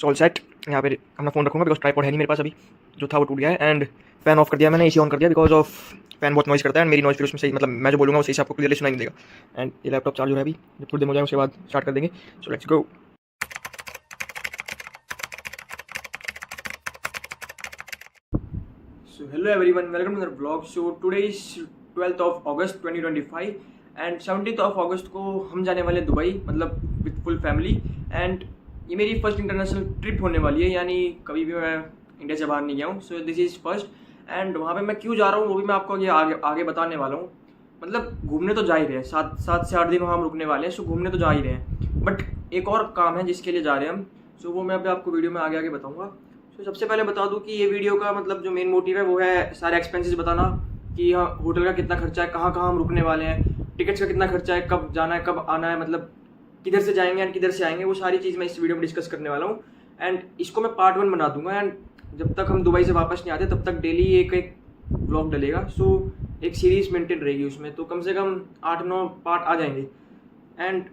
All set. यहाँ पे अपना फ़ोन रखूँगा बिकॉज ट्राइपॉड है नहीं मेरे पास अभी, जो था वो टूट गया है। एंड फ़ैन ऑफ कर दिया मैंने, एसी ऑन कर दिया बिकॉज ऑफ फ़ैन बहुत नॉइज़ करता है एंड मेरी नॉइज़ फिर उसमें सही, मतलब मैं जो बोलूँगा वो सही से आपको क्लियरली सुनाई नहीं देगा। एंड ये लैपटॉप चार्ज हो रहा है अभी, जब थोड़ी देर हो जाए उसके बाद स्टार्ट कर देंगे। So let's go. So hello everyone, welcome to the vlog. So today is 12th of August 2025 and 17th of August को हम जाने वाले दुबई, मतलब विद फुल फैमिली। एंड ये मेरी फर्स्ट इंटरनेशनल ट्रिप होने वाली है, यानी कभी भी मैं इंडिया से बाहर नहीं गया हूँ। So this is first. And वहाँ पे मैं क्यों जा रहा हूँ वो भी मैं आपको आगे बताने वाला हूँ। मतलब घूमने तो जा ही रहे हैं, 7 से 8 दिन वहाँ हम रुकने वाले हैं। सो घूमने तो जा ही रहे हैं, बट एक और काम है जिसके लिए जा रहे हैं हम। सो वो मैं अभी आपको वीडियो में आगे बताऊँगा। तो सबसे पहले बता दूं कि ये वीडियो का मतलब जो मेन मोटिव है वो है सारे एक्सपेंसेस बताना, कि हाँ होटल का कितना खर्चा है, कहाँ कहाँ हम रुकने वाले हैं, टिकट्स का कितना खर्चा है, कब जाना है, कब आना है, मतलब किधर से जाएंगे एंड किधर से आएंगे, वो सारी चीज़ मैं इस वीडियो में डिस्कस करने वाला हूँ। एंड इसको मैं पार्ट 1 बना दूंगा। एंड जब तक हम दुबई से वापस नहीं आते तब तक डेली एक व्लॉग डलेगा। सो एक सीरीज मेंटेन रहेगी उसमें, तो कम से कम 8-9 पार्ट आ जाएंगे। एंड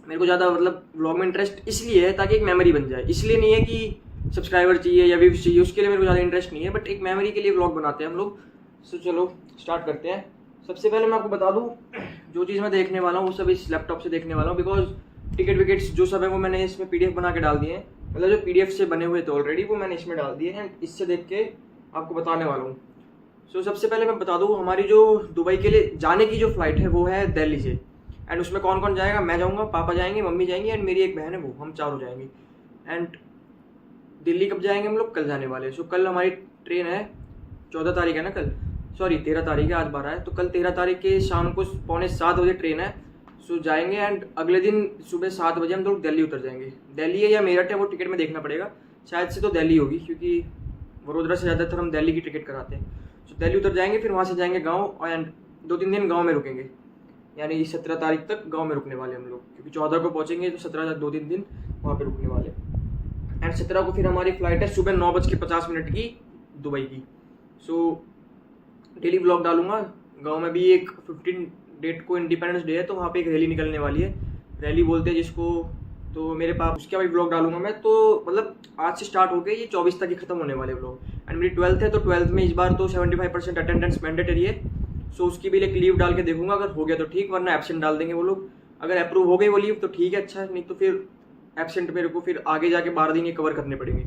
मेरे को ज़्यादा मतलब व्लॉग में इंटरेस्ट इसलिए है ताकि एक मेमोरी बन जाए, इसलिए नहीं है कि सब्सक्राइबर चाहिए या व्यूज चाहिए, उसके लिए मेरे को ज़्यादा इंटरेस्ट नहीं है, बट एक मेमोरी के लिए व्लॉग बनाते हैं हम लोग। सो चलो स्टार्ट करते हैं। सबसे पहले मैं आपको बता दूं जो चीज़ मैं देखने वाला हूँ वो सब इस लैपटॉप से देखने वाला हूँ, बिकॉज टिकट विकेट्स जो सब है वो मैंने इसमें PDF बना के डाल दिए हैं, मतलब जो PDF से बने हुए थे ऑलरेडी वो मैंने इसमें डाल दिए हैं। इससे देख के आपको बताने वाला हूँ। सो सबसे पहले मैं बता दूँ हमारी जो दुबई के लिए जाने की जो फ्लाइट है वो है दिल्ली से। एंड उसमें कौन कौन जाएगा, मैं जाऊँगा, पापा जाएंगे, मम्मी जाएंगी एंड मेरी एक बहन है वो, हम चारों जाएंगे। एंड दिल्ली कब जाएंगे हम लोग, कल जाने वाले हैं। सो कल हमारी ट्रेन है, 14 तारीख है ना कल, सॉरी 13 तारीख है, आज 12 है। तो कल 13 तारीख के शाम को 6:45 बजे ट्रेन है। सो जाएंगे एंड अगले दिन सुबह 7 बजे हम लोग दिल्ली उतर जाएंगे। दिल्ली है या मेरठ है वो टिकट में देखना पड़ेगा, शायद से तो दिल्ली होगी क्योंकि वडोदरा से ज़्यादातर हम दिल्ली की टिकट कराते हैं। सो दिल्ली उतर जाएंगे, फिर वहाँ से जाएंगे गाँव एंड 2-3 दिन गाँव में रुकेंगे, यानी 17 तारीख तक गाँव में रुकने वाले हम लोग, क्योंकि 14 को पहुँचेंगे तो 17 2-3 दिन वहाँ पर रुकने वाले। एंड 17 को फिर हमारी फ्लाइट है सुबह 9:50 की दुबई की। सो डेली ब्लॉग डालूंगा। गांव में भी एक 15 डेट को इंडिपेंडेंस डे है, तो वहाँ पे एक रैली निकलने वाली है, रैली बोलते हैं जिसको, तो मेरे पास उसका भी ब्लॉग डालूंगा मैं। तो मतलब आज से स्टार्ट हो गए, ये 24 तक ही खत्म होने वाले ब्लॉग। एंड मेरी 12th है, तो 12th में इस बार तो 75% अटेंडेंस मैंडेटरी है। सो उसकी भी एक लीव डाल के देखूंगा, अगर हो गया तो ठीक, वरना एब्सेंट डाल देंगे वो लोग। अगर अप्रूव हो गई वो लीव तो ठीक है, अच्छा, नहीं तो फिर एब्सेंट मेरे को फिर आगे जाके 12 दिन ये कवर करने पड़ेंगे।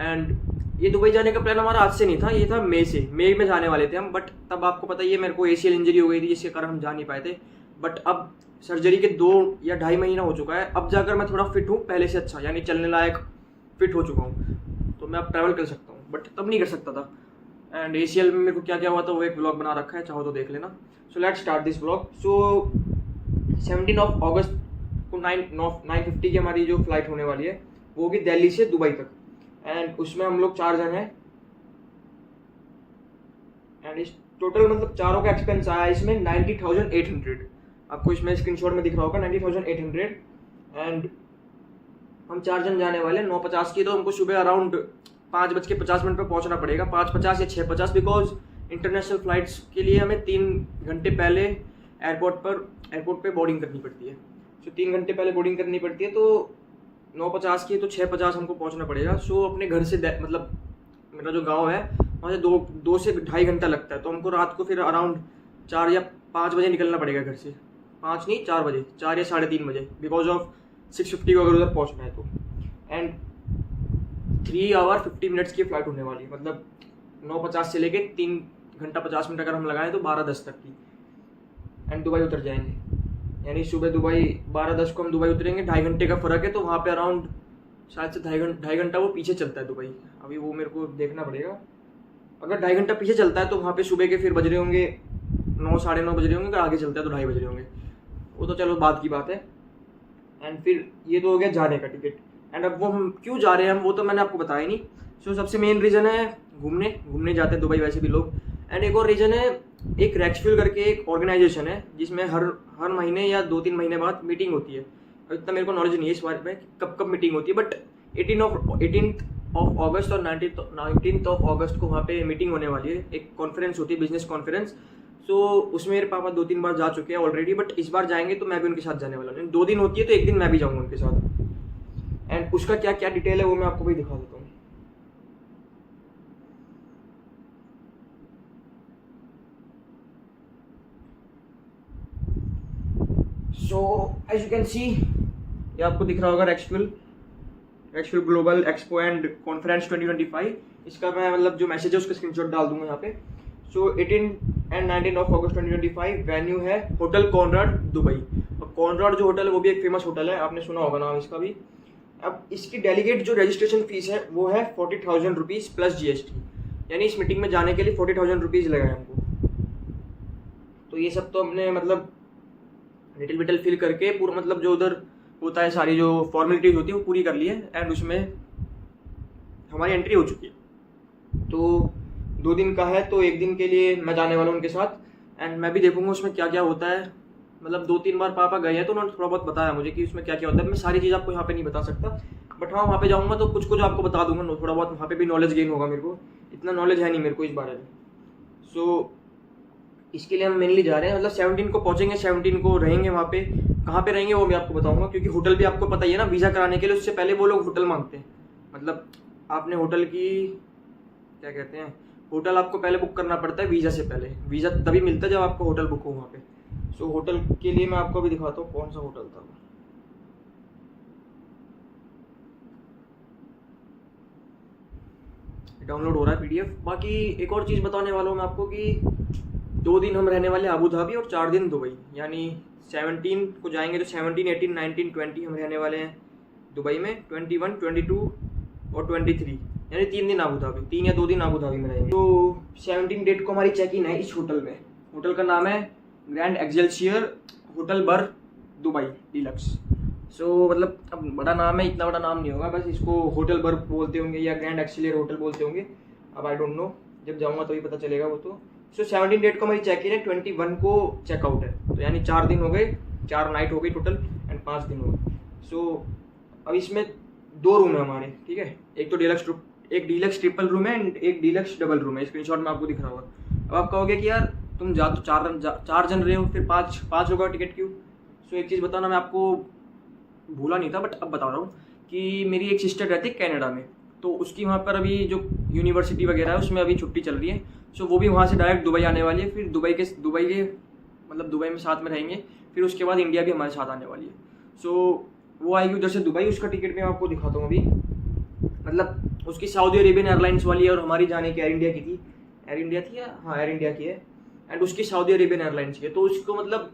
एंड ये दुबई जाने का प्लान हमारा आज से नहीं था, ये था मई में जाने वाले थे हम, बट तब आपको पता ही है मेरे को ACL इंजरी हो गई थी जिसके कारण हम जा नहीं पाए थे। बट अब सर्जरी के 2 या 2.5 महीना हो चुका है, अब जाकर मैं थोड़ा फिट हूँ पहले से, अच्छा यानी चलने लायक फिट हो चुका हूँ, तो मैं अब ट्रैवल कर सकता हूँ, बट तब नहीं कर सकता था। एंड ACL में मेरे को क्या क्या हुआ था वो एक ब्लॉग बना रखा है, चाहो तो देख लेना। So let's start this blog. So 17 अगस्त को 9:50 की हमारी जो फ्लाइट होने वाली है वो होगी दिल्ली से दुबई तक। एंड उसमें हम लोग 4 जन हैं। एंड इस टोटल मतलब चारों का एक्सपेंस आया इसमें 90,800, आपको इसमें स्क्रीनशॉट में दिख रहा होगा 90,800। एंड हम 4 जन जाने वाले हैं। 9:50 की, तो हमको सुबह अराउंड 5:50 पे पहुंचना पड़ेगा, 5:50 या 6:50, बिकॉज इंटरनेशनल फ्लाइट्स के लिए हमें 3 घंटे पहले एयरपोर्ट पे बोर्डिंग करनी पड़ती है। सो 3 घंटे पहले बोर्डिंग करनी पड़ती है, तो 9:50 की, तो 6:50 हमको पहुंचना पड़ेगा। सो अपने घर से मतलब मेरा जो गांव है वहाँ से 2 से 2.5 घंटा लगता है, तो हमको रात को फिर अराउंड 4 या 5 बजे निकलना पड़ेगा घर से, 5 नहीं 4 बजे, 4 या 3:30 बजे, बिकॉज ऑफ 6:50 को अगर उधर पहुँचना है तो। एंड 3 आवर 50 मिनट्स की फ्लाइट होने वाली है, मतलब 9:50 से लेके 3 घंटा 50 मिनट अगर हम लगाएं तो 12:10 तक की। एंड दुबई उतर जाएंगे, यानी सुबह दुबई 12:10 को हम दुबई उतरेंगे। 2.5 घंटे का फ़र्क है, तो वहाँ पे अराउंड शायद से 2.5 घंटा वो पीछे चलता है दुबई, अभी वो मेरे को देखना पड़ेगा। अगर 2.5 घंटा पीछे चलता है तो वहाँ पे सुबह के फिर बज रहे होंगे 9 साढ़े 9 बज रहे होंगे, अगर आगे चलता है तो 2:30 बज रहे होंगे, वो तो चलो बात की बात है। एंड फिर ये तो हो गया जाने का टिकट। एंड अब वो हम क्यों जा रहे हैं वो तो मैंने आपको बताया नहीं। सो सबसे मेन रीज़न है घूमने जाते हैं दुबई वैसे भी लोग। एंड एक और रीज़न है, एक रेक्सफ्यूल करके एक ऑर्गेनाइजेशन है जिसमें हर महीने या 2-3 महीने बाद मीटिंग होती है। इतना मेरे को नॉलेज नहीं है इस बारे में कब मीटिंग होती है, बट 18 अगस्त और 19 अगस्त को वहाँ पे मीटिंग होने वाली है, एक कॉन्फ्रेंस होती है, बिजनेस कॉन्फ्रेंस। सो उसमें मेरे पापा 2-3 बार जा चुके हैं ऑलरेडी, बट इस बार जाएंगे तो मैं भी उनके साथ जाने वाला हूँ। 2 दिन होती है तो 1 दिन मैं भी जाऊँगा उनके साथ। एंड उसका क्या क्या डिटेल है वो मैं आपको भी दिखा देता हूँ। So as you can see, ये आपको दिख रहा होगा actual global expo and conference 2025। इसका मैं मतलब जो मैसेज है उसका स्क्रीनशॉट डाल दूंगा यहाँ पे। सो 18 एंड 19 ऑफ अगस्त 2025 वेन्यू है होटल कॉनराड दुबई। और कॉनराड जो होटल है वो भी एक फेमस होटल है, आपने सुना होगा नाम इसका भी। अब इसकी डेलीगेट जो रजिस्ट्रेशन फीस है वो है 40,000 रुपीज़ प्लस GST, यानी इस मीटिंग में जाने के लिए 40,000 रुपीज़ लगा है हमको। तो ये सब तो हमने मतलब लिटिल बिटल फिल करके पूरा मतलब जो उधर होता है सारी जो फॉर्मेलिटीज होती है वो पूरी कर ली है एंड उसमें हमारी एंट्री हो चुकी है। तो 2 दिन का है, तो 1 दिन के लिए मैं जाने वाला हूँ उनके साथ एंड मैं भी देखूंगा उसमें क्या क्या होता है। मतलब 2-3 बार पापा गए हैं तो उन्होंने थोड़ा बहुत बताया मुझे कि उसमें क्या क्या होता है। मैं सारी चीज़ आपको यहाँ पे नहीं बता सकता, बट हाँ वहाँ पे जाऊँगा तो कुछ कुछ आपको बता दूंगा। थोड़ा बहुत वहाँ पे भी नॉलेज गेन होगा मेरे को, इतना नॉलेज है नहीं मेरे को इस बारे में। सो इसके लिए हम मेनली जा रहे हैं, मतलब 17 को पहुँचेंगे, 17 को रहेंगे वहाँ पे। कहाँ पे रहेंगे वो मैं आपको बताऊंगा, क्योंकि होटल भी आपको पता ही है ना, वीज़ा कराने के लिए उससे पहले वो लोग होटल मांगते हैं। मतलब आपने होटल की क्या कहते हैं, होटल आपको पहले बुक करना पड़ता है वीज़ा से पहले। वीज़ा तभी मिलता है जब आपको होटल बुक हो वहाँ पे। सो होटल के लिए मैं आपको अभी दिखाता हूँ कौन सा होटल था। डाउनलोड हो रहा है PDF। बाकी एक और चीज़ बताने वाला हूँ मैं आपको कि 2 दिन हम रहने वाले अबू धाबी और 4 दिन दुबई, यानी 17 को जाएंगे तो 17, 18, 19, 20 हम रहने वाले हैं दुबई में। 21, 22 और 23 यानी 3 दिन अबू धाबी, 3 या 2 दिन अबू धाबी में रहेंगे। तो 17 डेट को हमारी चेक इन है इस होटल में। होटल का नाम है ग्रैंड एक्सेलसियर होटल बर दुबई डीलक्स। सो मतलब अब बड़ा नाम है, इतना बड़ा नाम नहीं होगा, बस इसको होटल बर बोलते होंगे या ग्रैंड एक्सेलसियर होटल बोलते होंगे। अब आई डोंट नो, जब जाऊँगा तभी पता चलेगा वो तो। सो 17 डेट को हमारी चेक इन है, 21 को चेकआउट है। तो यानी 4 दिन हो गए, 4 नाइट हो गई टोटल एंड 5 दिन हो गए। सो अब इसमें 2 रूम है हमारे, ठीक है। एक डीलक्स ट्रिपल रूम है एंड एक डीलक्स डबल रूम है। स्क्रीनशॉट में आपको दिख रहा होगा। अब आप कहोगे कि यार तुम जा तो 4 जन रहे हो, फिर 5 लोगों का टिकट क्यों? सो एक चीज़ बताना, मैं आपको भूला नहीं था बट अब बता रहा हूँ कि मेरी एक सिस्टर रहती है कनाडा में, तो उसकी वहाँ पर अभी जो यूनिवर्सिटी वगैरह है उसमें अभी छुट्टी चल रही है। सो वो भी वहाँ से डायरेक्ट दुबई आने वाली है। फिर दुबई के मतलब दुबई में साथ में रहेंगे, फिर उसके बाद इंडिया भी हमारे साथ आने वाली है। सो वो आएगी उधर से दुबई। उसका टिकट मैं आपको दिखाता हूँ अभी। मतलब उसकी सऊदी अरेबियन एयरलाइंस वाली है और हमारी जाने की एयर इंडिया की थी। एयर इंडिया थी या हाँ एयर इंडिया की है एंड उसकी सऊदी अरेबियन एयरलाइंस की है। तो उसको मतलब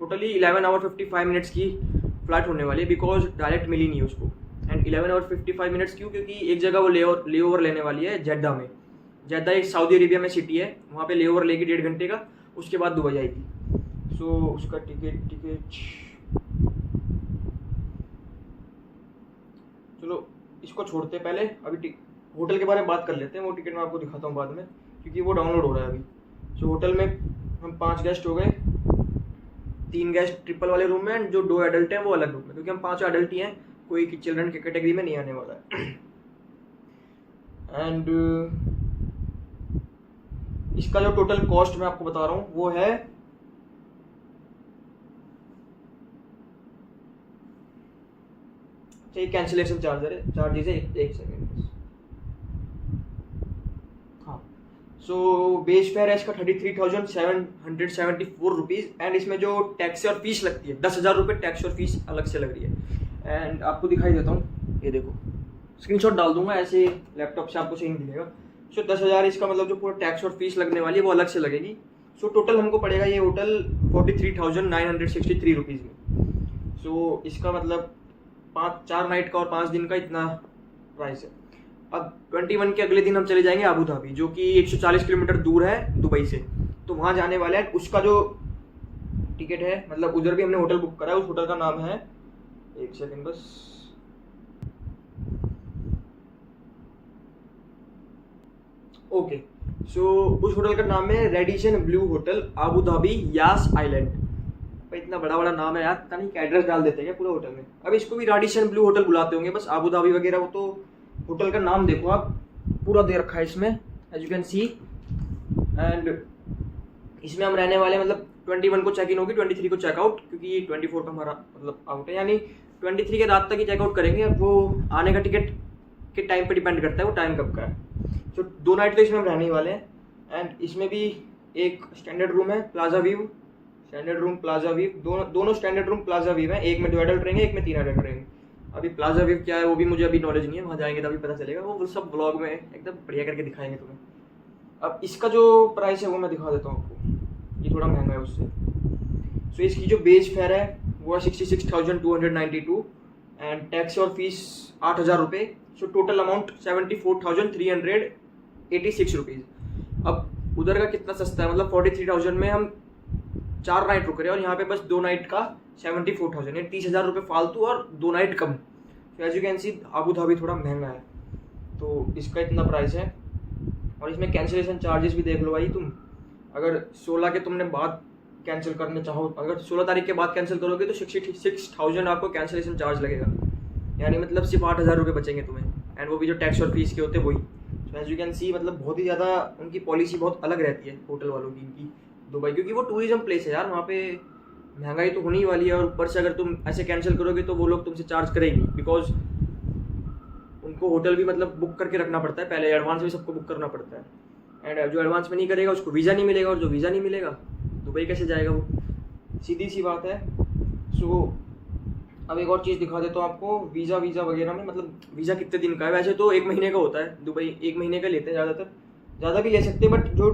टोटली 11 आवर 55 मिनट्स की फ्लाइट होने वाली है, बिकॉज डायरेक्ट मिली नहीं उसको। एंड 11 आवर 55 मिनट्स क्यों? क्योंकि एक जगह वो ले ओवर लेने वाली है जेड्डा में। जेड्डा एक सऊदी अरेबिया में सिटी है, वहाँ पे ले ओवर लेगी 1.5 घंटे का, उसके बाद दुबई आएगी। सो उसका टिकट चलो इसको छोड़ते पहले, अभी होटल के बारे में बात कर लेते हैं। वो टिकट मैं आपको दिखाता हूँ बाद में, क्योंकि वो डाउनलोड हो रहा है अभी। सो होटल में हम 5 गेस्ट हो गए, 3 गेस्ट ट्रिपल वाले रूम में एंड जो 2 एडल्ट हैं वो अलग रूम में, क्योंकि हम 5 एडल्ट ही हैं, कोई चिल्ड्रन की कैटेगरी में नहीं आने वाला है। एंड इसका जो टोटल कॉस्ट मैं आपको बता रहा हूँ वो है कैंसिलेशन चार्जेस है। एक सेकेंड। हाँ, सो बेस फेयर है इसका 33,774 रुपीज़ एंड इसमें जो टैक्स और फीस लगती है 10,000 रुपये टैक्स और फीस अलग से लग रही है। एंड आपको दिखाई देता हूँ, ये देखो स्क्रीनशॉट डाल दूंगा, ऐसे लैपटॉप से आपको सही नहीं दिखेगा। सो 10,000 इसका मतलब जो पूरा टैक्स और फीस लगने वाली है वो अलग से लगेगी। सो टोटल हमको पड़ेगा ये होटल 43,963 रुपीज़ में। सो इसका मतलब 4 नाइट का और 5 दिन का इतना प्राइस है। अब 21 के अगले दिन हम चले जाएंगे अबू धाबी, जो कि 140 किलोमीटर दूर है दुबई से। तो वहाँ जाने वाले हैं। उसका जो टिकट है, मतलब उधर भी हमने होटल बुक करा है। उस होटल का नाम है, एक सेकेंड बस, ओके। सो उस होटल का नाम है Radisson Blu hotel Abu Dhabi Yas island. इतना बड़ा बड़ा नाम है यार, पता नहीं एड्रेस डाल देते हैं क्या पूरा होटल में। अब इसको भी रेडिसन ब्लू होटल बुलाते होंगे, बस अबू धाबी वगैरह वो तो होटल का नाम देखो आप, पूरा दे रखा है इसमें as you can see. And इसमें हम रहने वाले मतलब 21 को चेक इन होगी, 23 को चेकआउट, क्योंकि 24 का हमारा मतलब आउट है। यानी 23 के रात तक ही चेकआउट करेंगे। अब वो आने का टिकट के टाइम पे डिपेंड करता है, वो टाइम कब का है। तो 2 नाइट तो इसमें हम रहने ही वाले हैं। एंड इसमें भी एक स्टैंडर्ड रूम है plaza view, standard room plaza view, दोनों स्टैंडर्ड रूम प्लाजा व्यू है। एक में 2 एडल्ट रहेंगे, एक में 3 एडल्ट रहेंगे। अभी प्लाजा व्यू क्या है वो भी मुझे अभी नॉलेज नहीं है, वहाँ जाएंगे तभी पता चलेगा। वो सब ब्लॉग में एकदम बढ़िया करके दिखाएंगे तुम्हें। अब इसका जो प्राइस है वो मैं दिखा देता हूँ आपको, ये थोड़ा महंगा है उससे। सो इसकी जो बेस फेयर है वो है 66,292 एंड टैक्स और फीस 8,000 रुपये। So total amount 74,386 rupees. अब उधर का कितना सस्ता है, मतलब 43,000 में हम 4 नाइट रुक रहे हैं और यहाँ पे बस 2 नाइट का 74,000, यानी 30,000 रुपये फालतू और 2 नाइट कम। तो as you can see Abu Dhabi थोड़ा महंगा है, तो इसका इतना प्राइस है। और इसमें कैंसिलेशन चार्जेस भी देख लो भाई तुम। अगर 16 के तुमने बाद कैंसिल करना चाहो, अगर 16 तारीख के बाद कैंसिल करोगे तो 66,000 आपको कैंसिलेशन चार्ज लगेगा, यानी मतलब सिर्फ 8,000 रुपये बचेंगे तुम्हें। एंड वो भी जो टैक्स और फीस के होते हैं वही। तो एज यू कैन सी मतलब बहुत ही ज़्यादा उनकी पॉलिसी बहुत अलग रहती है होटल वालों की इनकी दुबई, क्योंकि वो टूरिज्म प्लेस है यार, वहाँ पे महंगाई तो होनी ही वाली है। और ऊपर से अगर तुम ऐसे कैंसिल करोगे तो वो लोग तुमसे चार्ज करेगी, बिकॉज उनको होटल भी मतलब बुक करके रखना पड़ता है पहले, एडवांस में सबको बुक करना पड़ता है। एंड जो एडवांस में नहीं करेगा उसको वीज़ा नहीं मिलेगा, और जो वीज़ा नहीं मिलेगा दुबई कैसे जाएगा वो, सीधी सी बात है। सो अब एक और चीज़ दिखा देता हूँ आपको, वीज़ा वगैरह में मतलब वीज़ा कितने दिन का है। वैसे तो 1 महीने का होता है, दुबई 1 महीने का लेते हैं ज़्यादातर, ज़्यादा भी ले सकते हैं, बट जो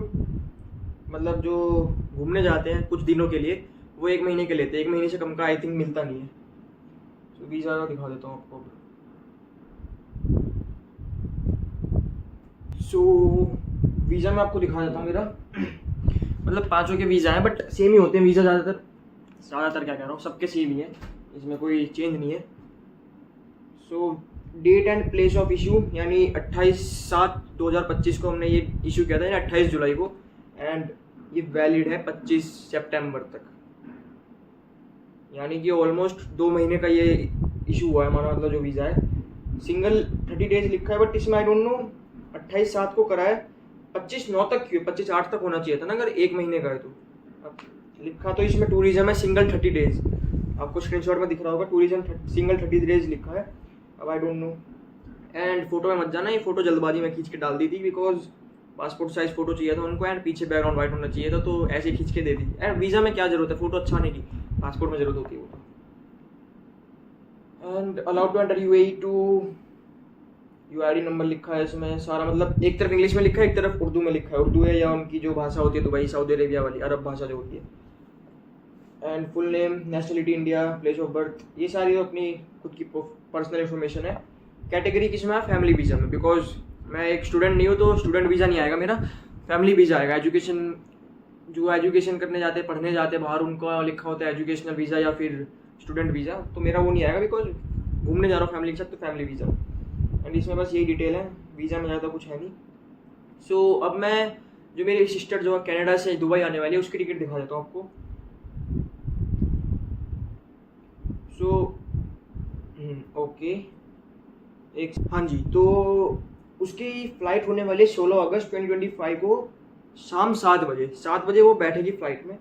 मतलब जो घूमने जाते हैं कुछ दिनों के लिए वो 1 महीने के लेते हैं। 1 महीने से कम का आई थिंक मिलता नहीं है। तो वीज़ा दिखा देता हूँ आपको। सो वीज़ा मैं आपको दिखा देता हूँ मेरा मतलब 5 के वीज़ा हैं, बट सेम ही होते हैं वीज़ा ज़्यादातर क्या कह रहा हूँ, सबके सेम ही है, इसमें कोई चेंज नहीं है। So date and place of issue यानी 28/7/2025 को हमने ये इशू किया था, यानी 28 जुलाई को। एंड ये वैलिड है 25 सितंबर तक, यानी कि ऑलमोस्ट 2 महीने का ये इशू हुआ है हमारा, मतलब जो वीज़ा है। सिंगल 30 डेज लिखा है, बट इसमें आई डोंट नो 28/7 को करा है, 25/9 तक क्यों, 25/8 तक होना चाहिए था ना अगर 1 महीने का है तो। अब लिखा तो इसमें टूरिज्म है सिंगल 30 डेज, आपको स्क्रीनशॉट में दिख रहा होगा, टूरिज्म सिंगल 30 डेज लिखा है। अब I don't know. And photo में मत जाना, ये फोटो जल्दबाजी में खींच के डाल दी थी, बिकॉज पासपोर्ट साइज फोटो चाहिए था उनको, एंड पीछे बैकग्राउंड वाइट होना चाहिए था, तो ऐसे खींच के दे दी। एंड वीज़ा में क्या जरूरत है, फोटो अच्छा आने की, पासपोर्ट में जरूरत होती है वो। And allowed to enter UAE to UID number लिखा है इसमें सारा, मतलब एक तरफ इंग्लिश में लिखा है, एक तरफ उर्दू में लिखा है। उर्दू है या उनकी जो भाषा होती है दुबई सऊदी अरेबिया वाली अरब भाषा जो होती है। And full name, nationality India, place of birth, ये सारी अपनी खुद की पर्सनल इन्फॉर्मेशन है। कैटेगरी किसमें है, फैमिली वीज़ा में, बिकॉज मैं एक स्टूडेंट नहीं हूँ तो स्टूडेंट वीज़ा नहीं आएगा मेरा, फैमिली वीज़ा आएगा। एजुकेशन जो एजुकेशन करने जाते हैं, पढ़ने जाते हैं बाहर, उनका लिखा होता है एजुकेशनल वीज़ा या फिर स्टूडेंट वीज़ा, तो मेरा वो नहीं आएगा, बिकॉज घूमने जा रहा हूँ फैमिली के साथ, तो फैमिली वीज़ा। एंड इसमें बस यही डिटेल है, वीज़ा में ज़्यादा कुछ है नहीं। सो अब मैं जो मेरी सिस्टर जो कनाडा से दुबई आने वाली है उसकी टिकट दिखा देता हूँ आपको। सो ओके एक हाँ जी, तो उसकी फ़्लाइट होने वाली है 16 अगस्त 2025 को शाम 7 बजे वो बैठेगी फ़्लाइट में।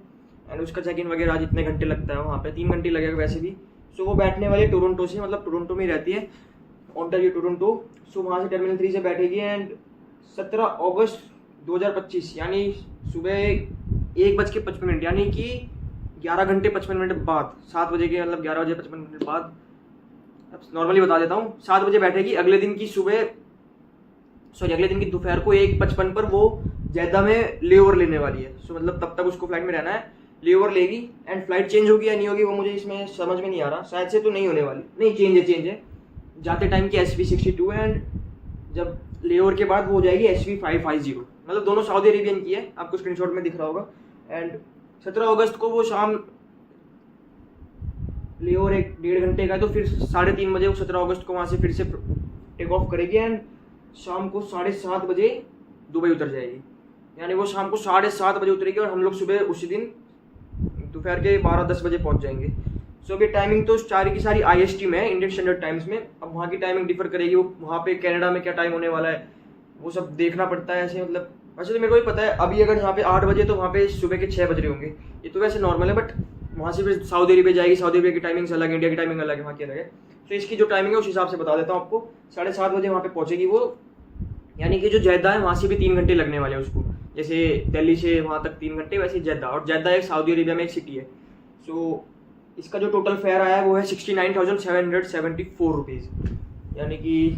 एंड उसका चेक इन वगैरह आज इतने घंटे लगता है वहाँ पे, 3 घंटे लगेगा वैसे भी। सो वो बैठने वाली है टोरंटो से, मतलब टोरंटो में ही रहती है, ओंटारियो टोरंटो। सो वहाँ से टर्मिनल 3 से बैठेगी। एंड 17 अगस्त 2025 यानी सुबह 1:55 यानी कि 11 घंटे 55 मिनट बाद, 7 बजे के मतलब 11 बजे 55 मिनट बाद, अब नॉर्मली बता देता हूँ, 7 बजे बैठेगी। अगले दिन की दोपहर को 1:55 पर वो जैदा में लेओवर लेने वाली है। सो मतलब तब तक उसको फ्लाइट में रहना है, लेओवर लेगी। एंड फ्लाइट चेंज होगी या नहीं होगी वो मुझे इसमें समझ में नहीं आ रहा, शायद से तो नहीं होने वाली, नहीं चेंज है जाते टाइम की SV62 है। एंड जब लेओवर के बाद वो हो जाएगी SV550, मतलब दोनों सऊदी अरेबियन की है, आपको स्क्रीनशॉट में दिख रहा होगा। एंड 17 अगस्त को वो शाम लेओवर 1.5 घंटे का है, तो फिर 3:30 बजे वो 17 अगस्त को वहाँ से फिर से टेक ऑफ करेगी। एंड शाम को 7:30 बजे दुबई उतर जाएगी, यानी वो शाम को 7:30 बजे उतरेगी और हम लोग सुबह उसी दिन दोपहर के 12-10 बजे पहुँच जाएंगे। सो अभी टाइमिंग तो सारी की सारी IST में है, इंडियन स्टैंडर्ड टाइम्स में। अब वहाँ की टाइमिंग डिफर करेगी, वो वहाँ पे कनाडा में क्या टाइम होने वाला है वो सब देखना पड़ता है ऐसे, मतलब वैसे तो मेरे को भी पता है। अभी अगर यहाँ पे 8 बजे तो वहाँ पे सुबह के 6 बज रहे होंगे, ये तो वैसे नॉर्मल है, बट वहाँ से फिर सऊदी अरेबिया जाएगी, सऊदी अरेबिया की टाइमिंग से अलग, इंडिया की टाइमिंग अलग है, वहाँ की अलग है। तो इसकी जो टाइमिंग है उस हिसाब से बता देता हूँ आपको। 7:30 बजे वहाँ पे पहुँचेगी वो, यानी कि जो जद्दा है वहाँ से भी 3 घंटे लगने वाले हैं उसको, जैसे दिल्ली से वहाँ तक 3 घंटे, वैसे जद्दा, और जद्दा एक सऊदी अरेबिया में एक सिटी है। सो इसका जो टोटल फेयर आया है वो है 69,774 रुपीज़, यानी कि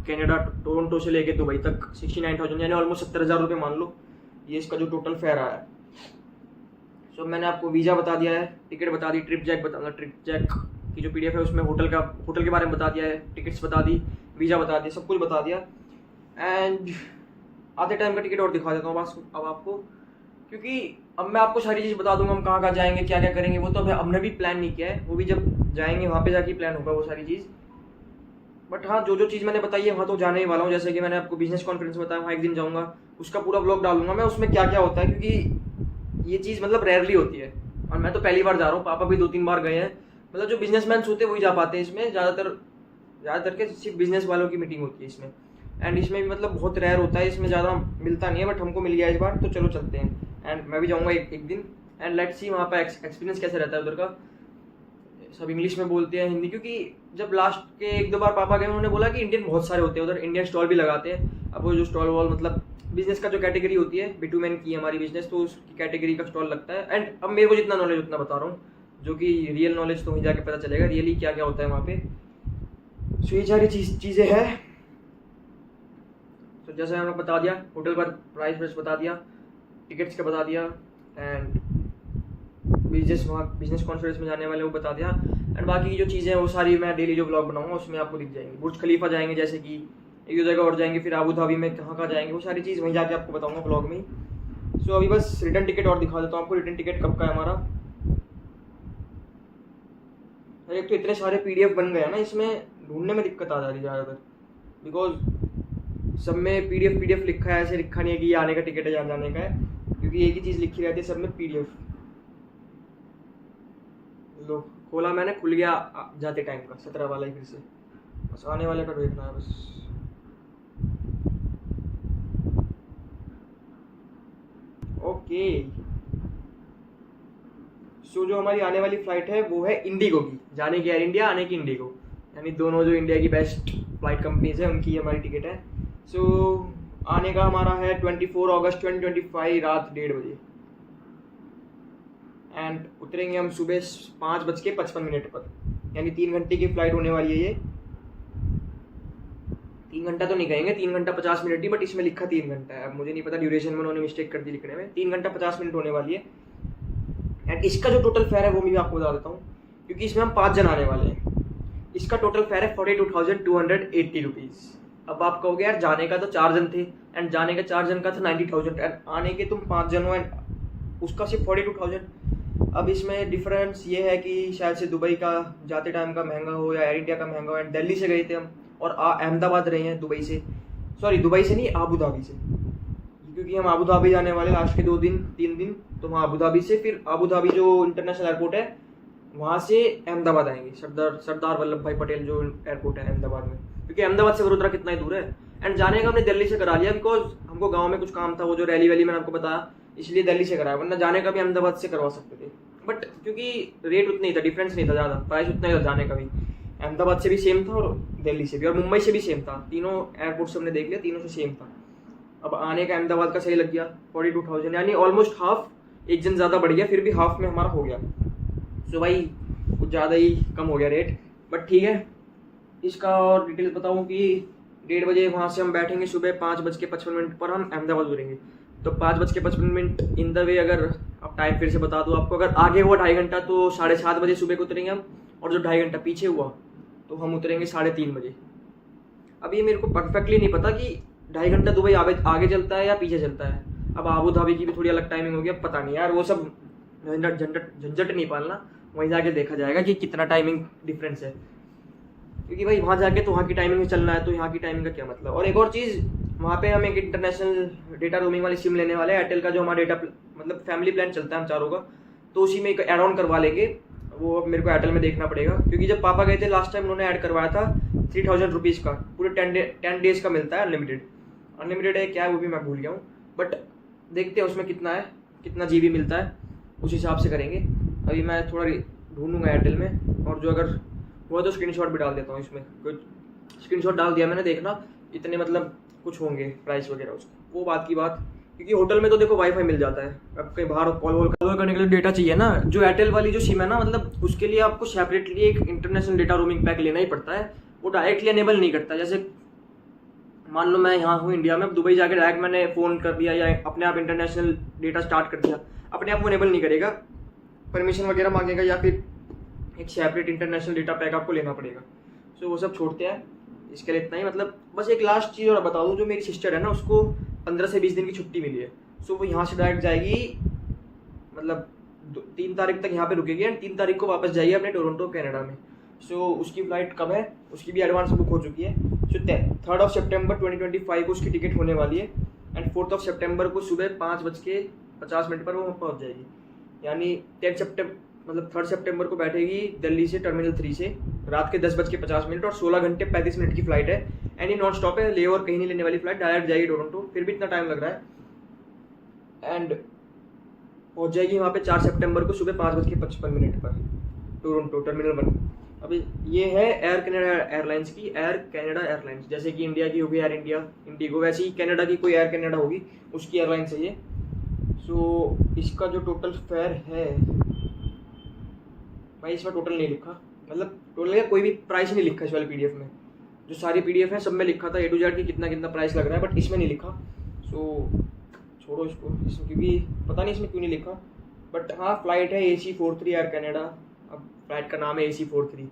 कनाडा टोरंटो से लेके दुबई तक 69,000, यानी ऑलमोस्ट 70,000 रुपये मान लो, ये इसका जो टोटल फेयर आया है। सो मैंने आपको वीज़ा बता दिया है, टिकट बता दी, ट्रिप जैक की जो PDF है उसमें होटल के बारे में बता दिया है, टिकट्स बता दी, वीज़ा बता दिया, सब कुछ बता दिया। एंड आधे टाइम का टिकट और दिखा देता हूँ बस अब आपको, क्योंकि अब मैं आपको सारी चीज़ बता दूंगा, हम कहाँ जाएंगे, क्या क्या करेंगे, वो तो अभी हमने भी प्लान नहीं किया है, वो भी जब जाएंगे वहाँ पे जाके प्लान होगा वो सारी चीज़। बट हाँ, जो चीज़ मैंने बताई है वहाँ तो जाने ही वाला हूँ। जैसे कि मैंने आपको बिजनेस कॉन्फ्रेंस बताया, वहाँ एक दिन जाऊँगा, उसका पूरा ब्लॉग डालूंगा मैं, उसमें क्या क्या होता है, क्योंकि ये चीज़ मतलब रेयरली होती है और मैं तो पहली बार जा रहा हूँ, पापा भी 2-3 बार गए हैं। मतलब जो बिजनेसमैन होते हैं वही जा पाते हैं इसमें, ज़्यादातर के सिर्फ बिजनेस वालों की मीटिंग होती है इसमें। एंड इसमें भी मतलब बहुत रेयर होता है, इसमें ज़्यादा मिलता नहीं है, बट हमको मिल गया इस बार, तो चलो चलते हैं। एंड मैं भी जाऊँगा एक दिन, एंड लेट्स सी वहाँ पर एक्सपीरियंस कैसे रहता है उधर का। सब इंग्लिश में बोलते हैं, हिंदी, क्योंकि जब लास्ट के 1-2 बार पापा गए उन्होंने बोला कि इंडियन बहुत सारे होते हैं उधर, इंडियन स्टॉल भी लगाते हैं। अब वो जो स्टॉल वॉल मतलब बिजनेस का जो कैटेगरी होती है, बिटूमैन की हमारी बिजनेस, तो उसकी कैटेगरी का स्टॉल लगता है। एंड अब मेरे को जितना नॉलेज उतना बता रहा हूँ, जो कि रियल नॉलेज तो वहीं जाके पता चलेगा रियली क्या क्या होता है वहाँ पे। सो ये सारी चीज़ें हैं। तो जैसे हमने बता दिया, होटल का प्राइस बता दिया, टिकट्स का बता दिया, एंड बिजनेस कॉन्फ्रेंस में जाने वाले वो बता दिया। एंड बाकी की जो चीज़ें हैं वो सारी मैं डेली जो ब्लॉग बनाऊंगा उसमें आपको दिख जाएंगी। बुर्ज खलीफा जाएंगे, जैसे कि एक दो जगह और जाएंगे, फिर आबू धाबी में कहाँ जाएंगे, वो सारी चीज़ वहीं जाके आपको बताऊंगा ब्लॉग में ही। सो अभी बस रिटर्न टिकट और दिखा देता हूँ आपको, रिटर्न टिकट कब का है हमारा। एक तो इतने सारे PDF बन गए ना, इसमें ढूंढने में दिक्कत आ जा रही है ज़्यादातर, बिकॉज सब में PDF लिखा है, ऐसे लिखा नहीं है कि ये आने का टिकट है या जाने का है, क्योंकि एक ही चीज़ लिखी रहती है सब में, PDF। लो खोला मैंने, खुल गया जाते टाइम का 17 वाला ही, फिर से बस आने वाले का देखना है बस। ओके, सो जो हमारी आने वाली फ्लाइट है वो है इंडिगो की, जाने की एयर इंडिया, आने की इंडिगो, यानी दोनों जो इंडिया की बेस्ट फ्लाइट कंपनीज है उनकी हमारी टिकट है। सो आने का हमारा है 24 अगस्त 2025 रात 1:30 बजे, एंड उतरेंगे हम सुबह 5:55 पर, यानी 3 घंटे की फ्लाइट होने वाली है ये। 3 घंटा तो नहीं कहेंगे, 3 घंटा 50 मिनट ही, बट इसमें लिखा 3 घंटा है। अब मुझे नहीं पता, ड्यूरेशन में उन्होंने मिस्टेक कर दी लिखने में। 3 घंटा 50 मिनट होने वाली है। एंड इसका जो टोटल फेयर है वो भी मैं आपको बता देता हूँ, क्योंकि इसमें हम 5 जन आने वाले हैं। इसका टोटल फेयर है 42,280 रुपीज़। अब आप कहोगे यार जाने का तो 4 जन थे, एंड जाने का 4 जन का था 90,000, एंड आने के तुम 5 जन हो, एंड उसका सिर्फ 42,000। अब इसमें डिफरेंस ये है कि शायद से दुबई का जाते टाइम का महंगा हो या एयर इंडिया का महंगा हो। एंड दिल्ली से गए थे हम, और अहमदाबाद रहे हैं दुबई से नहीं, आबू धाबी से, क्योंकि हम आबू धाबी जाने वाले लास्ट के 2-3 दिन, तो वहाँ आबू धाबी से, फिर आबू धाबी जो इंटरनेशनल एयरपोर्ट है वहाँ से अहमदाबाद आएंगे, सरदार वल्लभ भाई पटेल जो एयरपोर्ट है अहमदाबाद में, क्योंकि अहमदाबाद से वडोदरा कितना ही दूर है। एंड जाने का हमने दिल्ली से करा लिया, बिकॉज हमको गाँव में कुछ काम था, वो जो रैली वैली मैंने आपको बताया, इसलिए दिल्ली से कराया, वरना जाने का भी अहमदाबाद से करवा सकते थे। बट क्योंकि रेट उतना ही था, डिफरेंस नहीं था ज़्यादा, प्राइस उतना ही था जाने का भी, अहमदाबाद से भी सेम था और दिल्ली से भी, और मुंबई से भी सेम था। तीनों एयरपोर्ट से हमने देख लिया, तीनों से सेम था। अब आने का अहमदाबाद का सही लग गया 42,000, यानी ऑलमोस्ट हाफ, एक जन ज़्यादा बढ़ गया, फिर भी हाफ में हमारा हो गया। सो भाई कुछ ज़्यादा ही कम हो गया रेट, बट ठीक है। इसका और डिटेल्स बताऊँ कि 1:30 बजे वहाँ से हम बैठेंगे, सुबह 5:55 पर हम अहमदाबाद उतरेंगे। तो 5:55 इन द वे, अगर अब टाइम फिर से बता दूँ आपको, अगर आगे हुआ 2.5 घंटा तो 7:30 बजे सुबह को उतरेंगे हम, और जो 2.5 घंटा पीछे हुआ तो हम उतरेंगे 3:30 बजे। अब ये मेरे को परफेक्टली नहीं पता कि 2.5 घंटा दुबई आगे चलता है या पीछे चलता है। अब आबू धाबी की भी थोड़ी अलग टाइमिंग होगी, अब पता नहीं यार, वो सब झंझट नहीं पालना, वहीं जाके देखा जाएगा कि कितना टाइमिंग डिफरेंस है, क्योंकि भाई वहाँ जाके तो वहाँ की टाइमिंग में चलना है, तो यहाँ की टाइमिंग का क्या मतलब। और एक और चीज़, वहाँ पे हम एक इंटरनेशनल डेटा रोमिंग वाली सिम लेने वाले हैं, एयरटेल का जो हमारा डेटा मतलब फैमिली प्लान चलता है हम चारों का, तो उसी में एक एड ऑन करवा लेंगे। वो अब मेरे को एयरटेल में देखना पड़ेगा, क्योंकि जब पापा गए थे लास्ट टाइम उन्होंने ऐड करवाया था 3,000 रुपीज़ का, पूरे 10 डेज़ का मिलता है, अनलिमिटेड है क्या है वो भी मैं भूल गया हूँ, बट देखते हैं उसमें कितना है, कितना GB मिलता है, उस हिसाब से करेंगे। अभी मैं थोड़ा ढूंढूंगा एयरटेल में, और जो अगर हुआ तो स्क्रीनशॉट भी डाल देता हूँ इसमें। कुछ स्क्रीनशॉट डाल दिया मैंने, देखना इतने मतलब कुछ होंगे प्राइस वगैरह उसके, वो बात की बात। क्योंकि होटल में तो देखो वाईफाई मिल जाता है, अब कहीं बाहर कॉल करने के लिए डेटा चाहिए ना। जो एयरटेल वाली जो सिम है ना, मतलब उसके लिए आपको सेपरेटली एक इंटरनेशनल डेटा रोमिंग पैक लेना ही पड़ता है, वो डायरेक्टली एनेबल नहीं करता। जैसे मान लो मैं यहाँ हूँ इंडिया में, अब दुबई जाकर डायरेक्ट मैंने फ़ोन कर दिया या अपने आप इंटरनेशनल डेटा स्टार्ट कर दिया, अपने आप वो एनेबल नहीं करेगा, परमिशन वगैरह मांगेगा, या फिर एक सेपरेट इंटरनेशनल डेटा पैक आपको लेना पड़ेगा। सो वो सब छोड़ते हैं, इसके लिए इतना ही। मतलब बस एक लास्ट चीज़ और बता दूँ, जो मेरी सिस्टर है ना, उसको 15 से 20 दिन की छुट्टी मिली है। सो वो यहाँ से डायरेक्ट जाएगी, मतलब 3 तारीख तक यहाँ पे रुकेगी एंड 3 तारीख को वापस जाइए अपने टोरंटो कनाडा में। सो उसकी फ़्लाइट कब है, उसकी भी एडवांस बुक हो चुकी है। सो 3 सितंबर 2025 को उसकी टिकट होने वाली है एंड 4 सितंबर को सुबह 5:50 पर वो पहुँच जाएगी। यानी 3 सितंबर को बैठेगी दिल्ली से टर्मिनल 3 से रात के 10:50 और 16 घंटे 35 मिनट की फ़्लाइट है। एंड ये नॉन स्टॉप है, ले और कहीं नहीं लेने वाली फ़्लाइट, डायरेक्ट जाएगी टोरंटो। फिर भी इतना टाइम लग रहा है एंड पहुँच जाएगी वहाँ पे 4 सितंबर को सुबह 5:55 पर टोरंटो टर्मिनल 1। अभी ये है एयर कनाडा एयरलाइंस की, एयर कनाडा एयरलाइंस। जैसे कि इंडिया की होगी एयर इंडिया, इंडिगो, वैसे ही कनाडा की कोई एयर कनाडा होगी, उसकी एयरलाइंस है ये। सो इसका जो टोटल फेयर है भाई, इसमें टोटल नहीं लिखा, मतलब टोटल का कोई भी प्राइस नहीं लिखा इस वाले पीडीएफ में। जो सारी पीडीएफ है सब में लिखा था A to Z की कितना कितना प्राइस लग रहा है, बट इसमें नहीं लिखा। सो छोड़ो इसको, क्योंकि पता नहीं इसमें क्यों नहीं लिखा। बट हाँ, फ्लाइट है AC43 एयर कनाडा, अब फ्लाइट का नाम है AC43।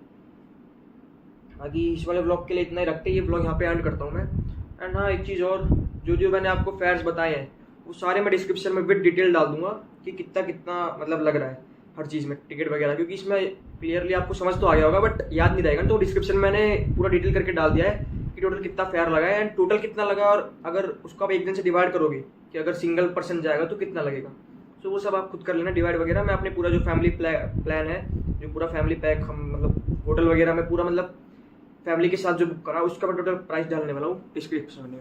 बाकी इस वाले ब्लॉग के लिए इतना ही रखते, ये ब्लॉग यहाँ पे एंड करता हूँ मैं। एंड हाँ, एक चीज़ और, जो मैंने आपको फेयर्स बताए हैं वो सारे मैं डिस्क्रिप्शन में विद डिटेल डाल दूंगा कि कितना कितना मतलब लग रहा है हर चीज़ में, टिकट वगैरह। क्योंकि इसमें क्लियरली आपको समझ तो आ गया होगा बट याद नहीं रहेगा, तो डिस्क्रिप्शन में मैंने पूरा डिटेल करके डाल दिया है कि टोटल कितना फेयर लगा है एंड टोटल कितना लगा, और अगर उसको आप एक दिन से डिवाइड करोगे कि अगर सिंगल पर्सन जाएगा तो कितना लगेगा। सो वो सब आप खुद कर लेना डिवाइड वगैरह। मैं अपने पूरा जो फैमिली प्लान है, जो पूरा फैमिली पैक हम मतलब होटल वगैरह में पूरा मतलब फैमिली के साथ जो बुक करा, उसका मैं टोटल प्राइस डालने वाला हूँ डिस्क्रिप्शन में।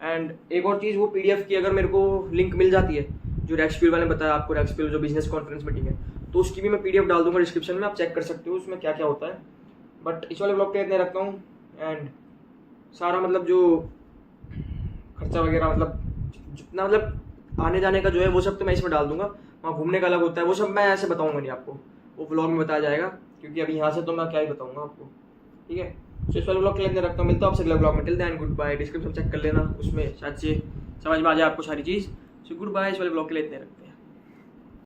एंड एक और चीज़, वो पीडीएफ की अगर मेरे को लिंक मिल जाती है, जो रैक्सफील्ड वाले ने बताया आपको, रैक्सफील्ड जो बिजनेस कॉन्फ्रेंस मीटिंग है, तो उसकी भी मैं पीडीएफ डाल दूंगा डिस्क्रिप्शन में, आप चेक कर सकते हो उसमें क्या क्या होता है। बट इस वाले ब्लॉग पे इतने रखता हूँ एंड सारा मतलब जो खर्चा वगैरह, मतलब जितना मतलब आने जाने का जो है वो सब तो मैं इसमें डाल दूंगा। वहाँ घूमने का अलग होता है, वो सब मैं ऐसे बताऊंगा नहीं आपको, वो ब्लॉग में बताया जाएगा, क्योंकि अभी यहाँ से तो मैं क्या ही बताऊंगा आपको। ठीक है, तो इस वाले ब्लॉग के लिए रखता हूँ, मिलता हूँ आपसे अगले ब्लॉग में। Till then good bye. Description check कर लेना, उसमें शायद से समझ में आ जाए आपको सारी चीज़। सो गुड बाय, इस वाले ब्लॉग के लिए इतने रखते हैं।